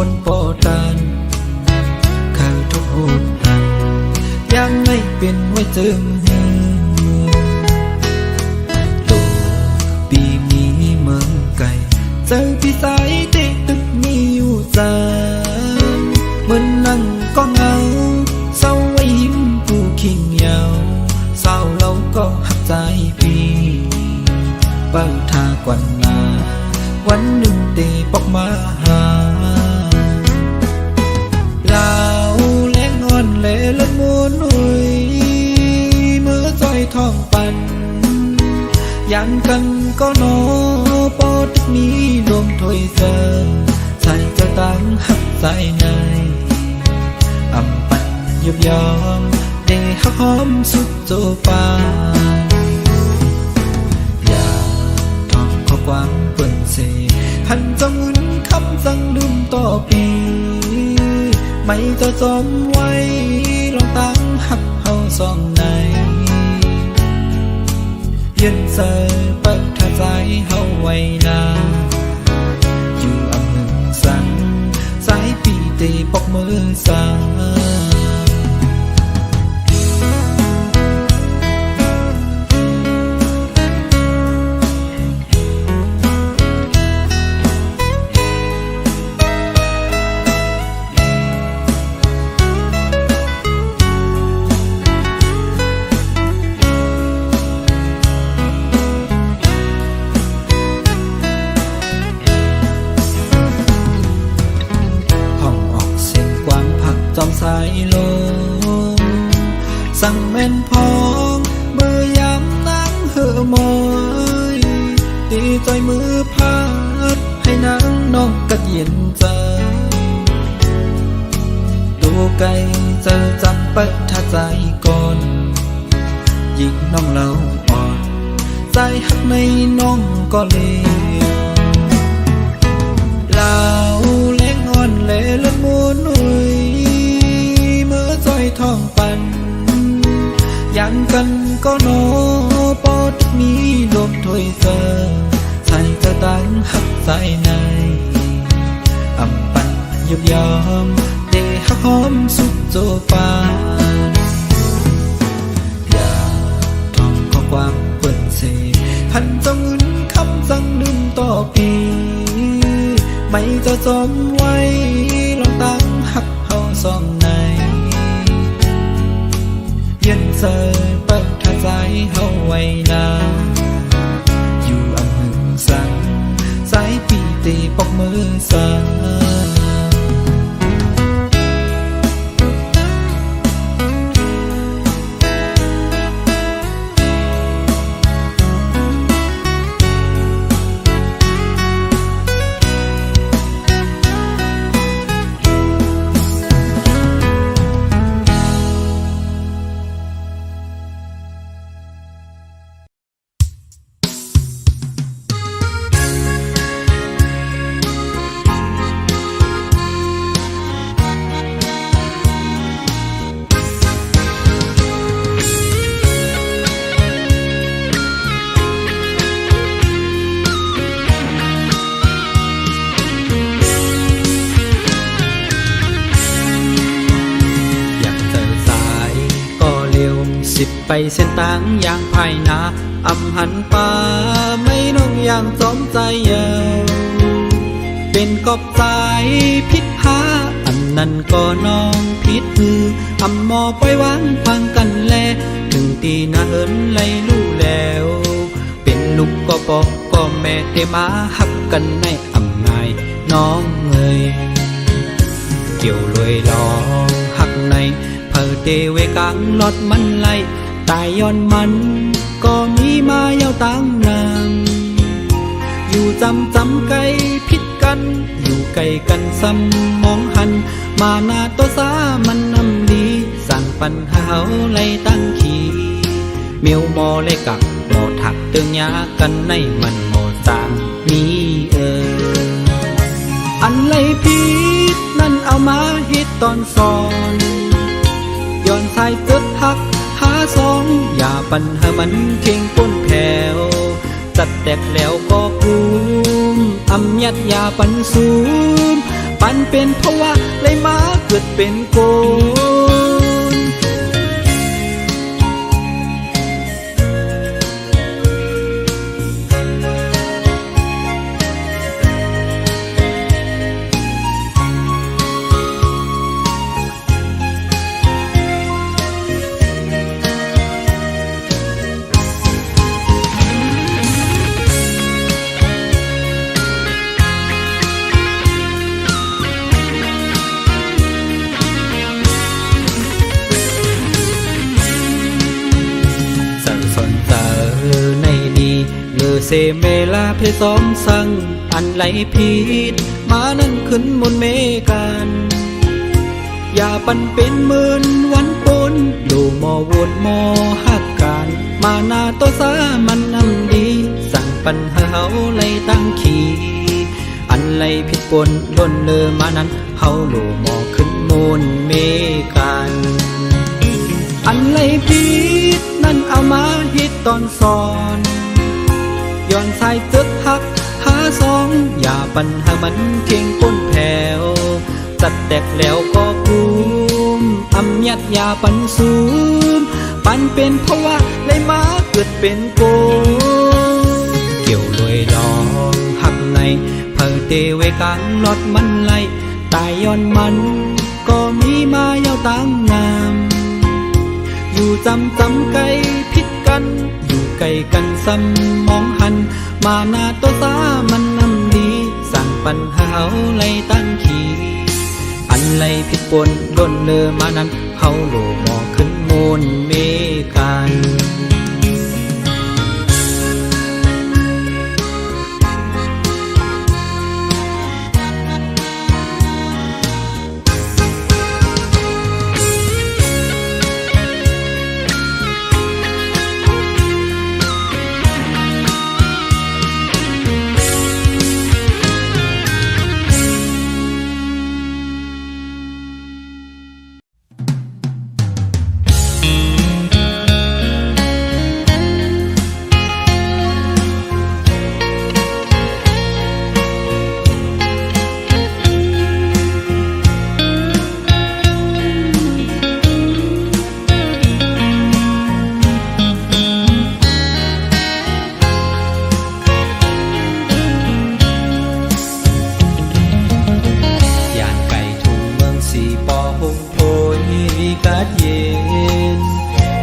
วนปอตันข้าทุกหูหันยังไม่เป็นไว้จึงตัวปีนี้เมืองไก่เจอพี่สายเด็กตึกมีอยู่จางเหมือนนั่งก็เงาเศร้าไว้ยิ้มผู้ขี้เหงาเศร้าเราก็หักใจพี่เป้าทากวันนาวันหนึ่งเตปอกมาหาลาวแล้งงอนเล่ละมุนหุยเมื่อจอยทองปันยันกันก็นอปอดมีลมถอยเจอใส่จะตั้งหักใจในอำปันยุบยอมเดหักหอมสุดโจปาอย่าทองข้อความเปิ่นเสหันจะงุนคำสั่งลืมต่อปีไม่จะจอมไว้ลองตั้งหักเฮาสองในยืนเสยเปิดท่าใจเฮาไว้นาอยู่อำหนึ่งสังสายปีตีปอกมือสาจอมสายลมสั่งแม่นพองเมื่อยามนั่งเหอมอยตีใจมือพาดให้นางน้องกัดเย็นใจตัวไกลเจอจำเปิดท่าใจก่อนยิ่งน้องเราอ่อนใจหักในน้องก็เลวลาวเล่งอ่อนเล่ละมุนหุยจอยทองปันยันกันก็นอปอดมีลมถอยเจอใส่จะตั้งหักใจในอำปันยุบยอมเดหักหอมสุดโจปาอย่าทองข้อความเปิ่นเสหันจะงุนคำสั่งลืมต่อปีไม่จะจอมไว้ลองตั้งหักเฮาสองในยันเสยเปิดท่าใจเฮาไว้นาอยู่อำหนึ่งสังสายปีตีปอกมือสาไปเส้นต่างอย่างภายนาอำหันป่าไม่น้องอย่างสมใจเยาวเป็นกอบสายพิษหาอันนั้นก็น้องพิษมืออำมอปล่อยวางพังกันแลถึงตีนาเอินไล่ลู่แล้วเป็นลูกก็บอกก็แม่เทมาหักกันในอำนายน้องเอ่ยเกี่ยวลอยลองหักในเพอเตเวกังลอดมันไล่ตายย้อนมันก็มีมาเยาวตั้งนานอยู่จำไกลพิษกันอยู่ไกลกันซ้ำมองหันมาหน้าตัวสามันนำดีสั่งปัญหาไล่ตั้งขี่เมียวมอเลยกักหมอถักเตืองยากันในมันหมอสางมีอันไล่พิษนั่นเอามาฮิตตอนสอนย้อนสายเกิดหักหาสองอย่าปัญหามันเข่งป้นแผ่วจัดแตกแล้วก็กลุ่มอำยัดยาปันสูมไป นเป็นเพราะว่าเลยมาเกิดเป็นโกนเซเมลาเพซ้อมสั่งอันไหลผิดมานั่นขึ้นมนเมกันอย่าปันเป็นหมื่นวันปนดูมอวนมอหักกันมาหน้าตัวสามันนำดีสั่งปัญหาเฮาไล่ตั้งขี่อันไหลผิดปนล้นเลอมานั้นเฮาโลมอขึ้นมนเมกันอันไหลผิดนั่นเอามาฮิตตอนสอนย้อนสายตึกหักหาสองอย่าปัญหามันเพียงก้นแผ่วจัดแตกแล้วก็กุมอำยัดอย่าปันซูมปันเป็นเพราะว่าเลยมาเกิดเป็นโกเกี่ยวลอยดองหักในเพิ่เตไว้กลางลอดมันไหลตายย้อนมันก็มีมายาวตั้งงามอยู่จำไกลพิดกันอยู่ไกลกันซ้ำมองหันมาหน้าตัวสามันนำดีสั่งปัญหาเฮาไล่ตั้งขี่อันไล่ผิดปนล้นเลอมานั้นเฮาโลมอขึ้นโมนเมกัน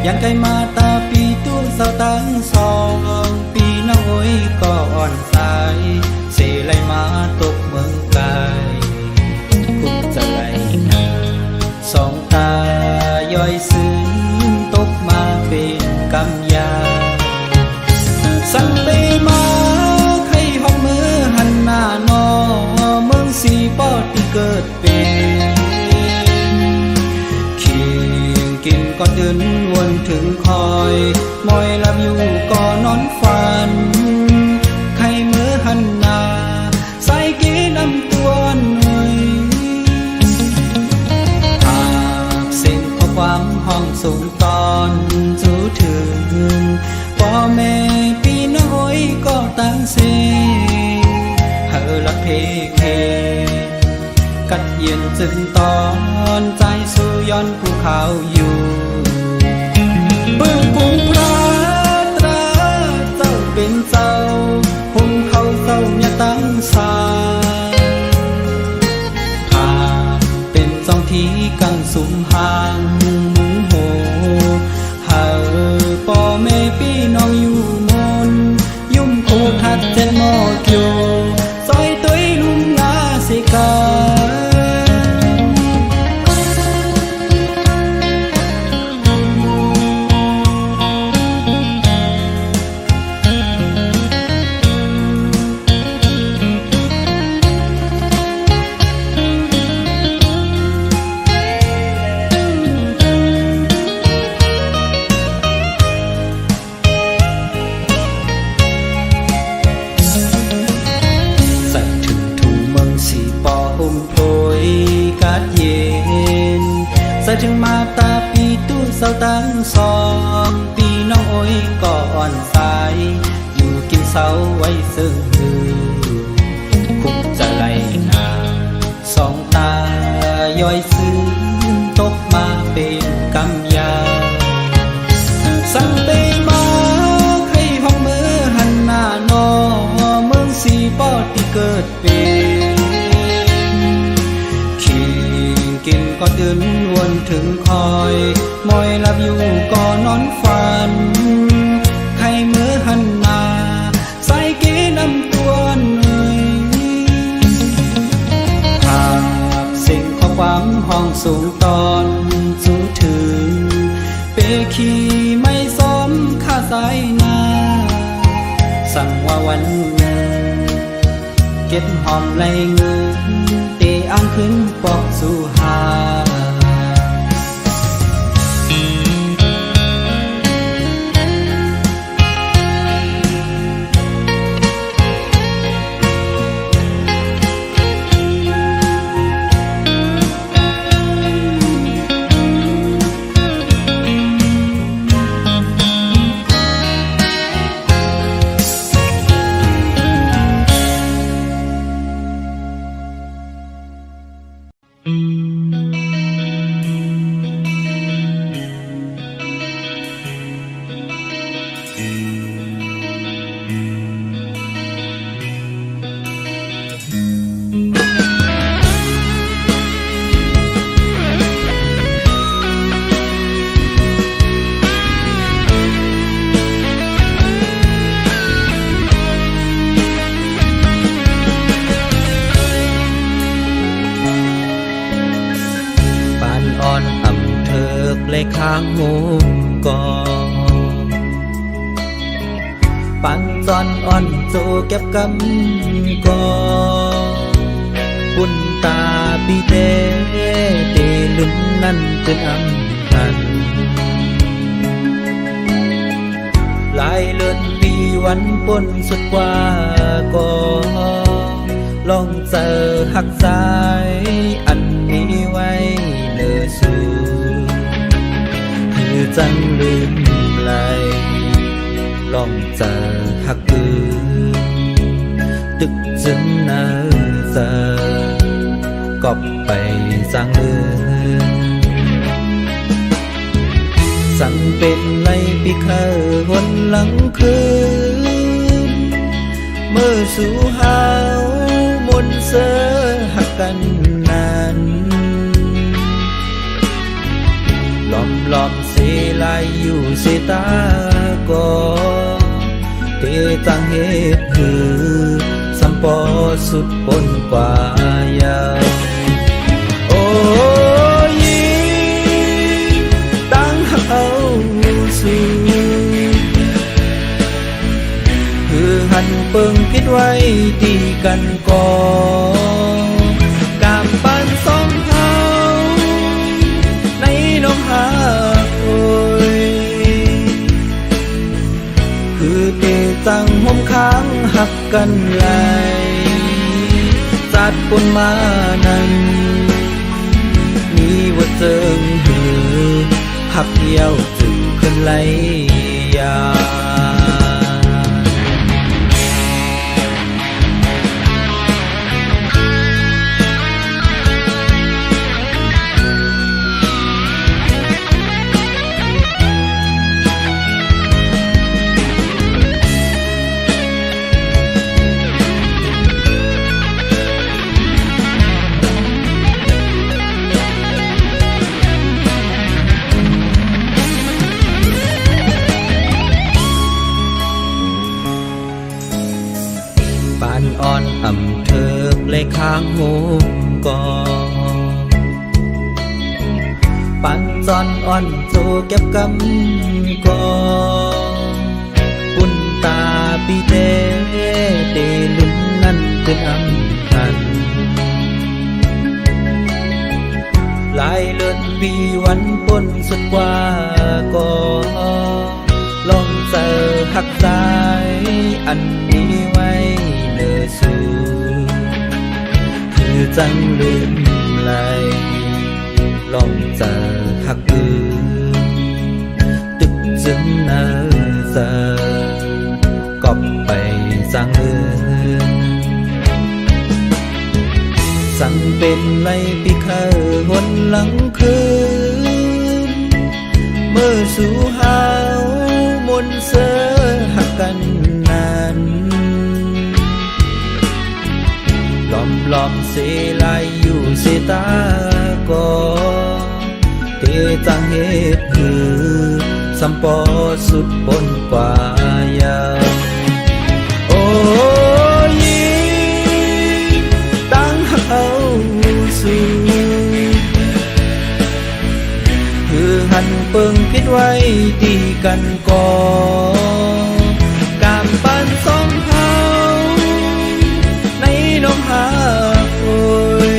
ยังไกลมาตาปีตู้เสาตั้งสองปีน้อยก็อ่อนสายเสไลมาตกเมืองกายคุกจะไหลนาสองตาย่อยซึ้งตกมาเป็นกำยาสั่งไปมาใครห้องมือหันหน้านอเมืองสีปอดที่เกิดเป็นก่อนเดินวนถึงคอยมอยลับอยู่ก็นอนฝันใครเมื่อหันหน้าใส่กีนำตัวหน่อยหากเส้นข้อความห้องสูงตอนจูถึงพ่อแม่พี่น้อยก็ตั้งเสเฮอละเพเคกัดเย็นจึงตอนใจสู่ย้อนภูเขาอยู่เบื้องกรุงพระตราเจ้าเป็นเจ้าหุ่นเขาเศร้าอย่าตั้งสาหากเป็นสองที่กังสุมห่างมุงโหหาพ่อแม่พี่น้องอยู่มนยุ่มโคทัดเจ็ดหมอเกียวซอยตุ้ยลุ่มงาสิกาจึงมาตาปีตู้เสาตั้งสองปีน้อยก็อ่อนสายอยู่กินเสาไว้ซึ่งคุกจะไหลนาสอง ย่อยซื้อตกมาเป็นกำยาสั่งเตมาให้ห้องมือหันหน้านอเมืองสีปอดที่เกิดเป็นขิงกินก็ตื่นวนถึงคอยมอยหลับอยู่ก็นอนฝันใครมือหันหน้าใส่กีน้ำตัวเหนื่อยภาพสิ่งข้อความห้องสูงตอนสูงถึงเปขี่ไม่ซ้อมข้าสายนาสั่งว่าวันหนึ่งเก็บหอมไหลเงินเตะอ้างขึ้นปอกสู่หาเลยข้างหูก่อปันตอนอ่อนโจเก็บกำก่อปุ่นตาปีเตเตลึงนั่นเป็นอำพันหลายเลือนปีวันปนสุดกว่าก่อลองเจอหักสายอันนี้ไว้เนื้อสูจังลืมไหลลองเจอหักปืนตึกจึงเนอเจอกอบไปจางเลือนสั่งเป็นในปีเคยวนหลังคืนเมื่อสู่หาวมนเสอหักกันนานลอมเสลายอยู่เสตาก็เตจังเหตุหือสัมปอสุดปนกว่ายาวโอ้ยตั้งเอาสู่คือหันเปิงพิดไว้ตีกันก่อกามปันสองเฮาในน้องหาโอยคือเตจังห่มค้างหักกันไหลจัดปนมานั้นมีว่าเจิงหือหักเดียวจึงขึ้นไหลยาปานอ่อนอ่ำเถิกเลยข้างหูก่อปันจอนอ่อนโจเก็บกำก่อปุ่นตาปีเตเตลุนนั่นเป็นอำพันหลายเลือนปีวันปนสุดกว่าก่อลองเจอหักสายอันนี้ไว้เนื้อสูคือจังลืมไหลลองเจอหักปืนตึกจึงเนื้อเจอกอบไปจางเลือน สั่งเป็นไล่ปีเคอหนหลังคืนเมื่อสู่หาวมนเสอหักกันนั้นลอมเสลายอยู่เสตากอเตจังเหตุหือสัมปอสุดปนกว่ายาวโอ้ยตั้งเอาสู่คือหันเปิงพิดไว้ดีกันก่อกามปันสองเฮาในน้องหาโอย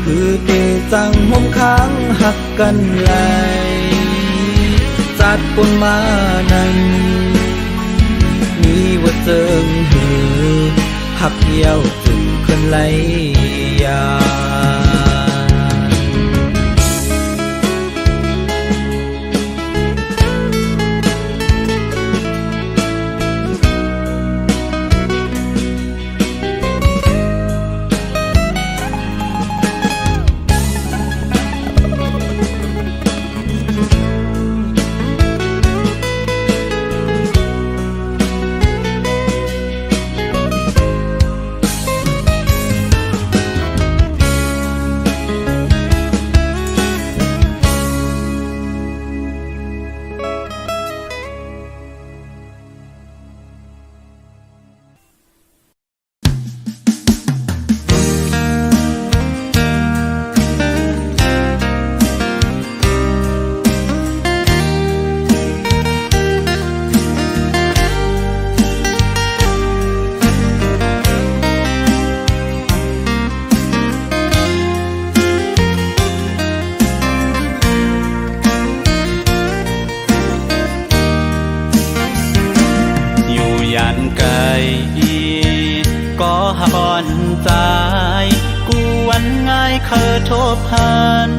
คือเตจังห่มค้างหักกันไหลจัดปนมานั้นมีว่าเจิงหือหักเยี่ยวจึงขึ้นไหลยาก็หอนใจกวนง่ายเคยทบหัน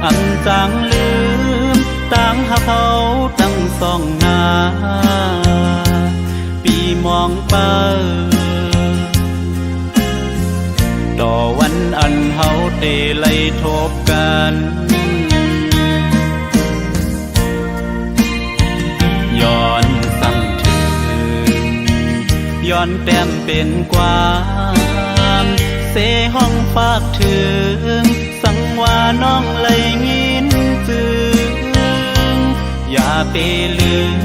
อันจังลืมตั้งหาเขาตั้งสองหน้าปีมองเปิต่อวันอันเฮาเตไล่ทบกันย้อนสั่งย้อนแต้มเป็นความเสห้องฝากถึงสังว่าน้องเลยยินจึงอย่าไปลืม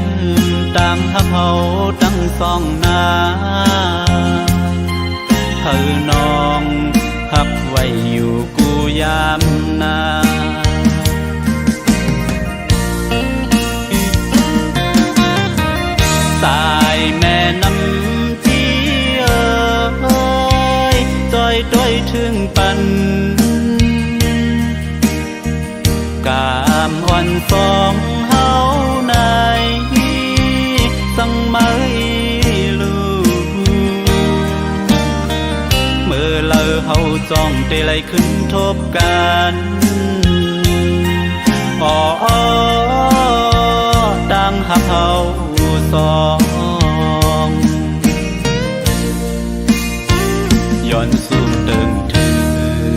ตามหาเขาตั้งสองหน้าเธอน้องหักไว้อยู่กูยามนาสายแม่น้ำด้วยถึงปันกามอ่อนสองเฮาในสังไม่ลูเมื่อเลอเฮาจ้องเตไลขึ้นทบกันอ๋อดังหักเฮาสองย้อนสูงเดิงถึง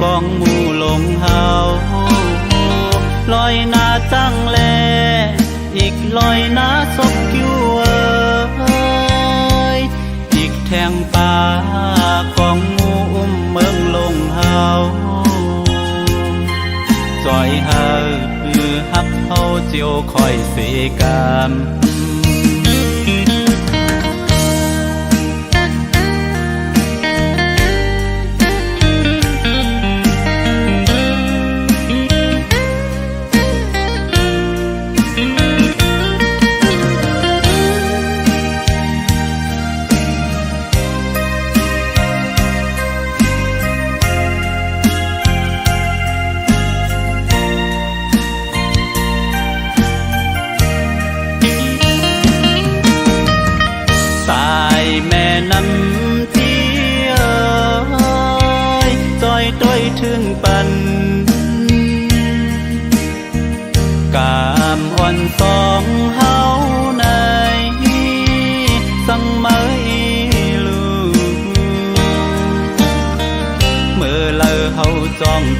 กองหมู่ลงเฮาลอยหน้าจังแลอีกลอยหน้าศพกิ้วอีกแทงป่าของหมู่เมืองลงเฮาจอยเฮาหักเฮาเจียวคอยเสกาม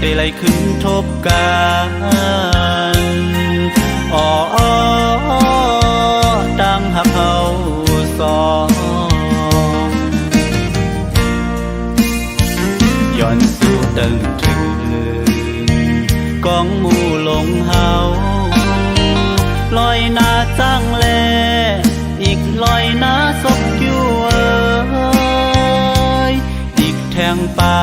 ได้ไล่ขึ้นทบกันอ๋อดังหักเขาสองย้อนสู่ตึงถึงกองหมู่ลงเฮาลอยหน้าจ้างแลอีกลอยหน้าศพอยู่อีกแทงป่า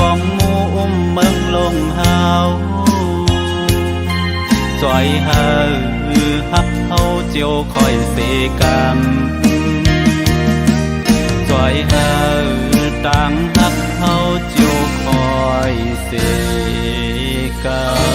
กองหมู่อุ้มเมืองลงเฮาจอยเฮาฮักเฮาเจียวคอยเสกันจอยเฮาต่างฮักเฮาเจียวคอยเสกัน